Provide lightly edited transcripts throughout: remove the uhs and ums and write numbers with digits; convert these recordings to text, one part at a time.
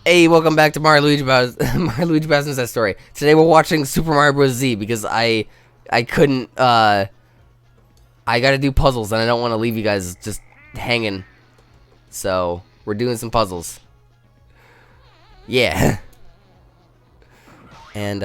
Hey, welcome back to Mario Luigi Bowser's That Story. Today we're watching Super Mario Bros. Z because I couldn't, I gotta do puzzles and I don't want to leave you guys just hanging. So, we're doing some puzzles. Yeah. And,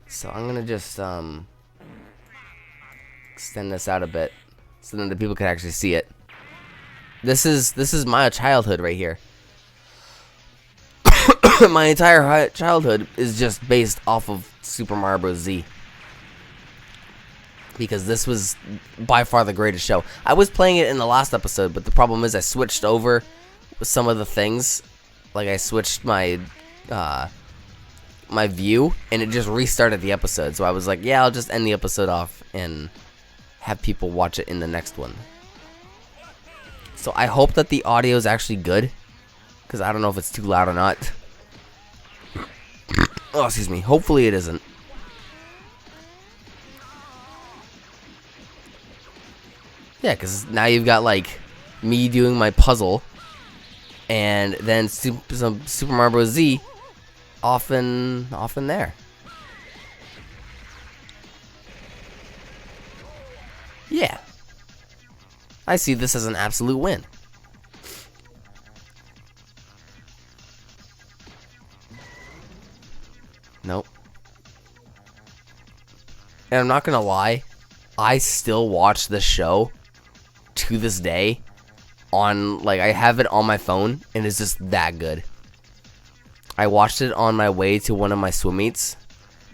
so I'm gonna just, extend this out a bit so then the people can actually see it. This is my childhood right here. My entire childhood is just based off of Super Mario Bros. Z. Because this was by far the greatest show. I was playing it in the last episode, but the problem is I switched over some of the things. Like I switched my my view, and it just restarted the episode. So I was like, yeah, I'll just end the episode off and have people watch it in the next one. So I hope that the audio is actually good, because I don't know if it's too loud or not. Oh, excuse me. Hopefully it isn't. Yeah, because now you've got, like, me doing my puzzle, and then some Super Mario Bros. Z off in there. Yeah. I see this as an absolute win. Nope. And I'm not gonna lie, I still watch this show to this day on, like, I have it on my phone and it's just that good. I watched it on my way to one of my swim meets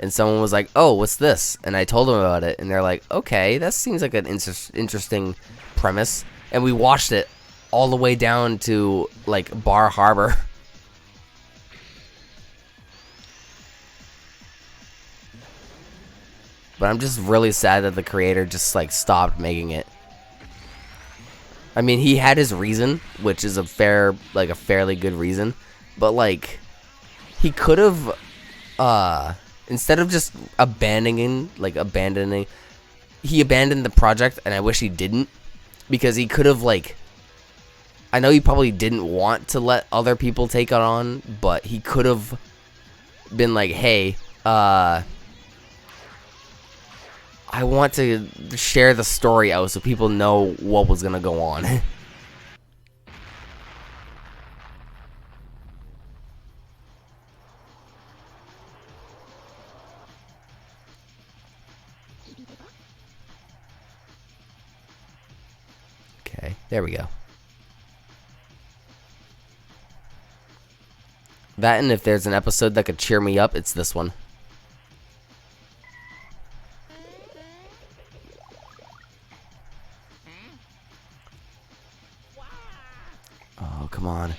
and someone was like, oh, what's this? And I told them about it and they're like, okay, that seems like an interesting premise. And we watched it all the way down to, like, Bar Harbor. But I'm just really sad that the creator just, like, stopped making it. I mean, he had his reason, which is a fairly good reason. But, like, he could have, instead of just abandoning, he abandoned the project, and I wish he didn't. Because he could have, like, I know he probably didn't want to let other people take it on, but he could have been like, hey, I want to share the story out so people know what was going to go on. Okay, there we go. That, and if there's an episode that could cheer me up, it's this one. Oh, come on.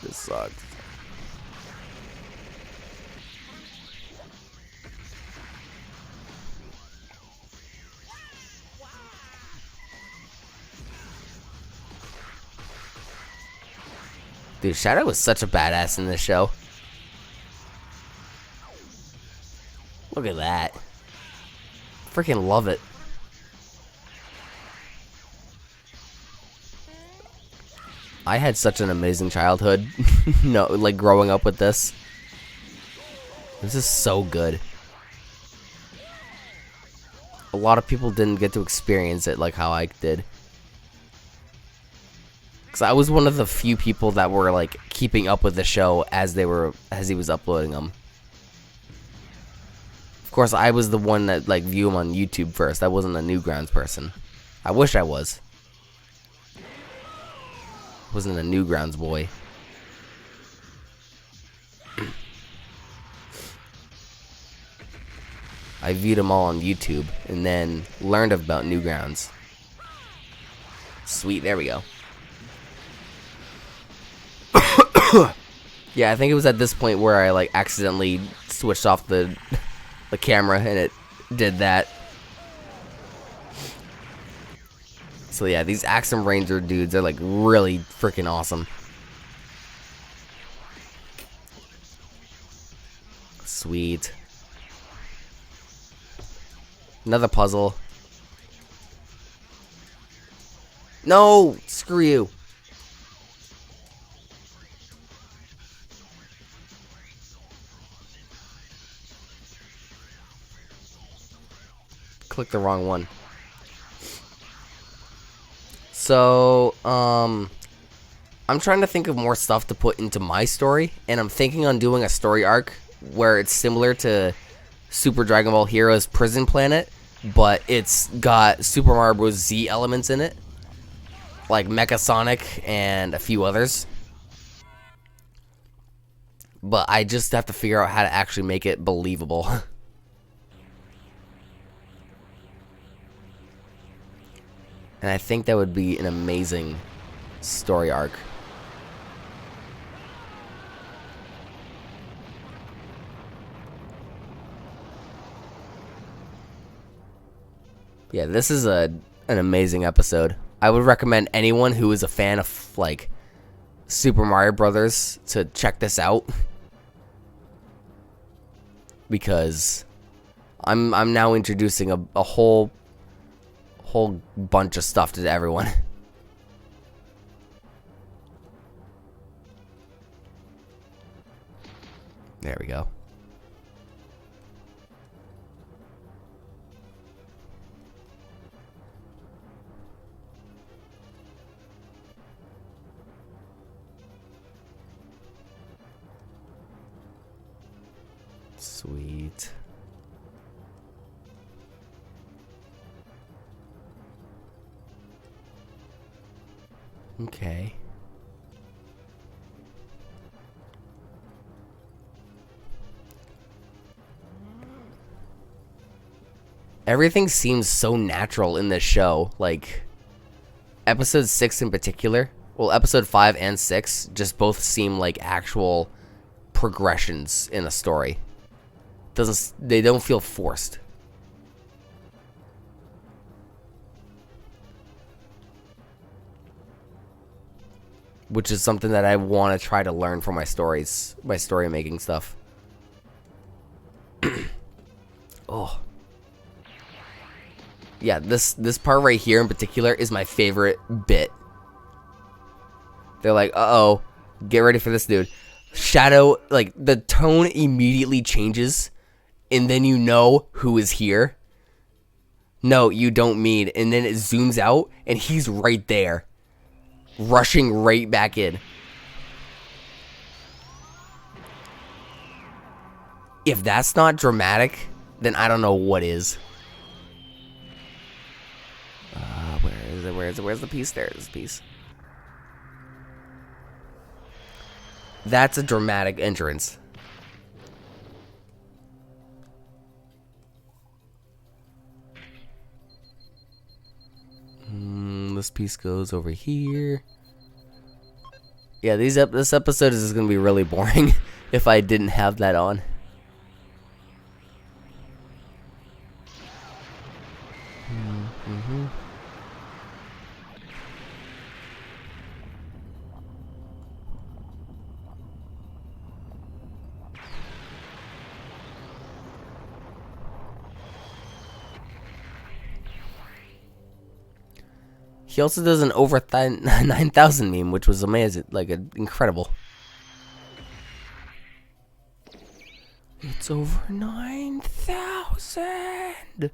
This sucks. Dude, Shadow was such a badass in this show. Look at that. Freaking love it. I had such an amazing childhood. No, like growing up with this. This is so good. A lot of people didn't get to experience it like how I did. Because I was one of the few people that were like keeping up with the show as he was uploading them. Of course, I was the one that like viewed him on YouTube first. I wasn't a Newgrounds person. I wish I was. Wasn't a Newgrounds boy. I viewed them all on YouTube and then learned about Newgrounds. Sweet, there we go. Yeah, I think it was at this point where I like accidentally switched off the camera and it did that. So yeah, these Axum Ranger dudes are like really freaking awesome. Sweet. Another puzzle. No! Screw you. Click the wrong one. So, I'm trying to think of more stuff to put into my story, and I'm thinking on doing a story arc where it's similar to Super Dragon Ball Heroes Prison Planet, but it's got Super Mario Bros. Z elements in it, like Mecha Sonic and a few others. But I just have to figure out how to actually make it believable. And I think that would be an amazing story arc. Yeah, this is an amazing episode. I would recommend anyone who is a fan of like Super Mario Brothers to check this out, because I'm now introducing a whole bunch of stuff to everyone. There we go. Sweet. Okay. Everything seems so natural in this show. Like, episode 6 in particular. Well, episode 5 and 6 just both seem like actual progressions in a story. They don't feel forced. Which is something that I want to try to learn from my stories, my story making stuff. Oh. Yeah, this part right here in particular is my favorite bit. They're like, uh-oh, get ready for this, dude. Shadow, like, the tone immediately changes, and then you know who is here. No, you don't mean. And then it zooms out, and he's right there. Rushing right back in. If that's not dramatic, then I don't know what is. Where is it? Where is it? Where's the piece? There is the piece. That's a dramatic entrance. This piece goes over here. Yeah, this episode is going to be really boring if I didn't have that on. He also does an over 9,000 meme, which was amazing, like incredible. It's over 9,000.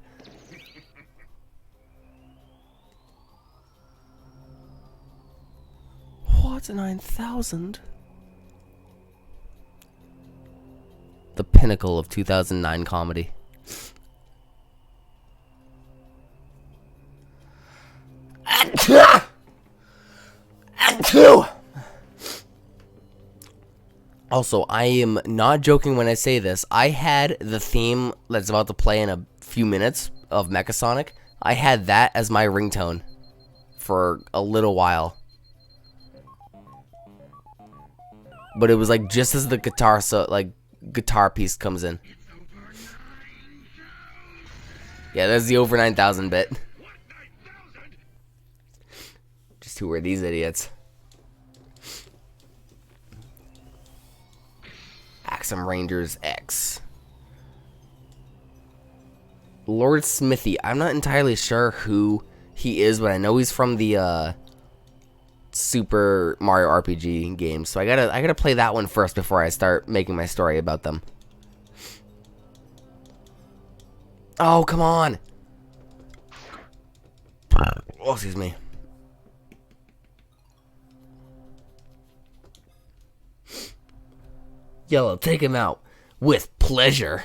What's 9,000? The pinnacle of 2009 comedy. Also, I am not joking when I say this. I had the theme that's about to play in a few minutes of Mecha Sonic. I had that as my ringtone for a little while. But it was like just as the guitar piece comes in. Yeah, there's the over 9,000 bit. Just who are these idiots? Axum Rangers X. Lord Smithy. I'm not entirely sure who he is, but I know he's from the Super Mario RPG game. So I gotta play that one first before I start making my story about them. Oh, come on. Oh, excuse me. Yellow, take him out with pleasure.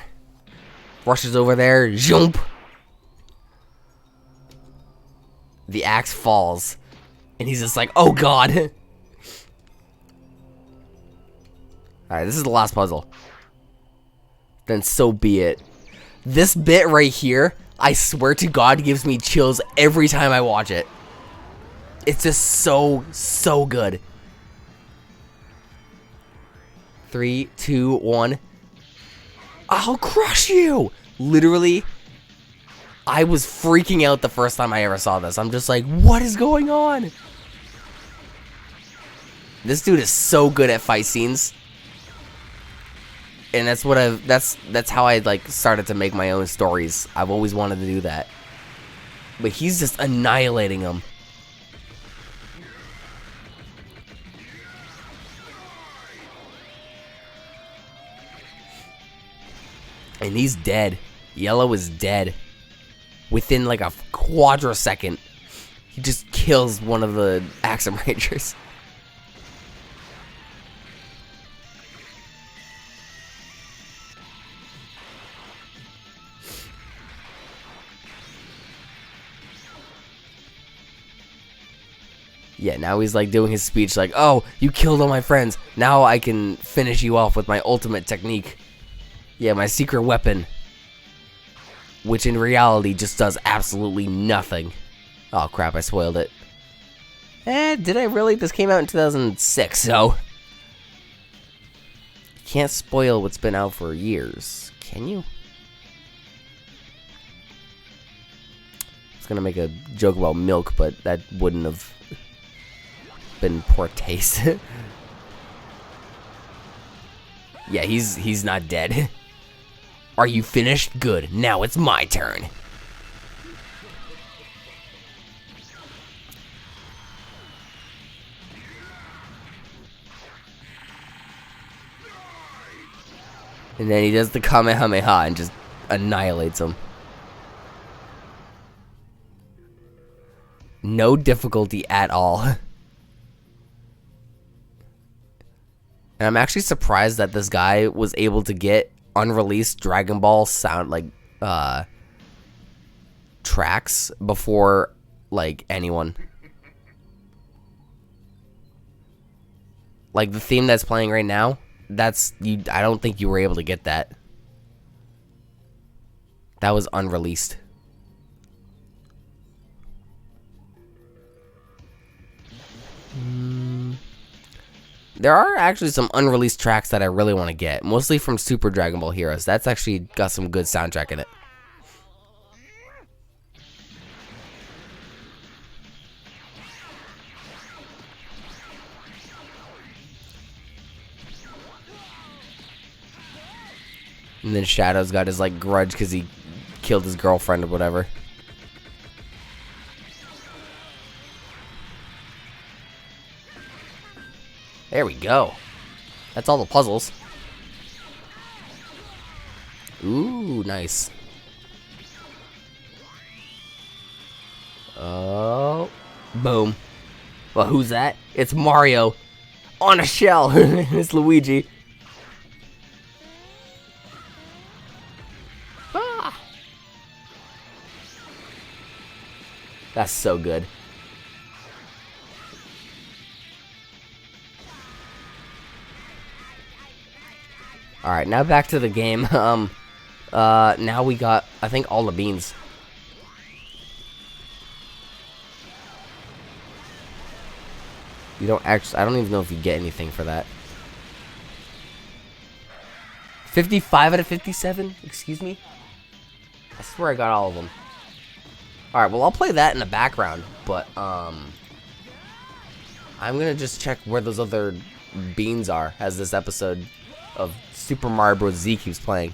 Rushes over there, jump. The axe falls, and he's just like, oh god. Alright, this is the last puzzle. Then so be it. This bit right here, I swear to God, gives me chills every time I watch it. It's just so good. 3, 2, 1. I'll crush you! Literally, I was freaking out the first time I ever saw this. I'm just like, what is going on? This dude is so good at fight scenes. And that's what that's how I like started to make my own stories. I've always wanted to do that. But he's just annihilating them. And he's dead. Yellow is dead. Within like a quadrosecond. He just kills one of the Axum Rangers. Yeah, now he's like doing his speech like, oh, you killed all my friends. Now I can finish you off with my ultimate technique. Yeah, my secret weapon. Which in reality just does absolutely nothing. Oh crap, I spoiled it. Did I really? This came out in 2006, so... You can't spoil what's been out for years, can you? I was gonna make a joke about milk, but that wouldn't have been poor taste. Yeah, he's not dead. Are you finished? Good. Now it's my turn. And then he does the Kamehameha and just annihilates him. No difficulty at all. And I'm actually surprised that this guy was able to get unreleased Dragon Ball sound like tracks before like anyone. Like the theme that's playing right now, that's you. I don't think you were able to get that. That was unreleased. There are actually some unreleased tracks that I really want to get, mostly from Super Dragon Ball Heroes. That's actually got some good soundtrack in it. And then Shadow's got his like grudge because he killed his girlfriend or whatever. There we go. That's all the puzzles. Ooh, nice. Oh, boom. Well, who's that? It's Mario on a shell. It's Luigi. Ah. That's so good. Alright, now back to the game. Now we got, I think, all the beans. You don't actually, I don't even know if you get anything for that. 55 out of 57? Excuse me? I swear I got all of them. Alright, well, I'll play that in the background, but, I'm gonna just check where those other beans are as this episode of Super Mario Bros. Z keeps playing.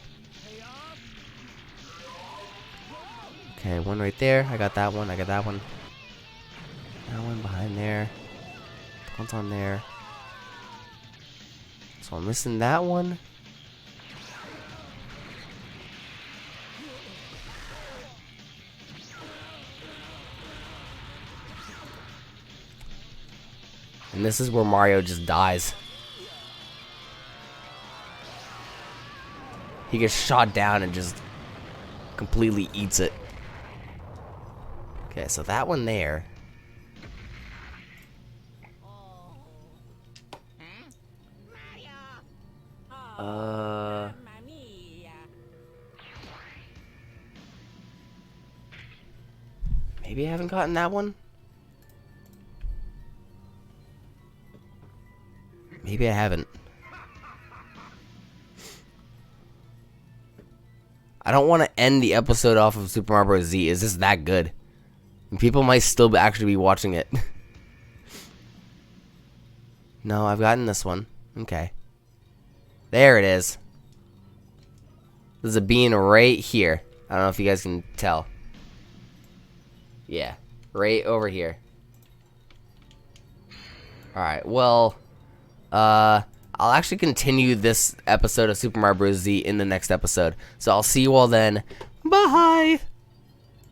Okay, one right there. I got that one. I got that one. That one behind there. That one's on there. So I'm missing that one. And this is where Mario just dies. He gets shot down and just completely eats it. Okay, so that one there. Maybe I haven't gotten that one? Maybe I haven't. I don't want to end the episode off of Super Mario Bros. Z. Is this that good? And people might still actually be watching it. No, I've gotten this one. Okay. There it is. There's a bean right here. I don't know if you guys can tell. Yeah. Right over here. Alright, well... I'll actually continue this episode of Super Mario Bros. Z in the next episode. So I'll see you all then. Bye!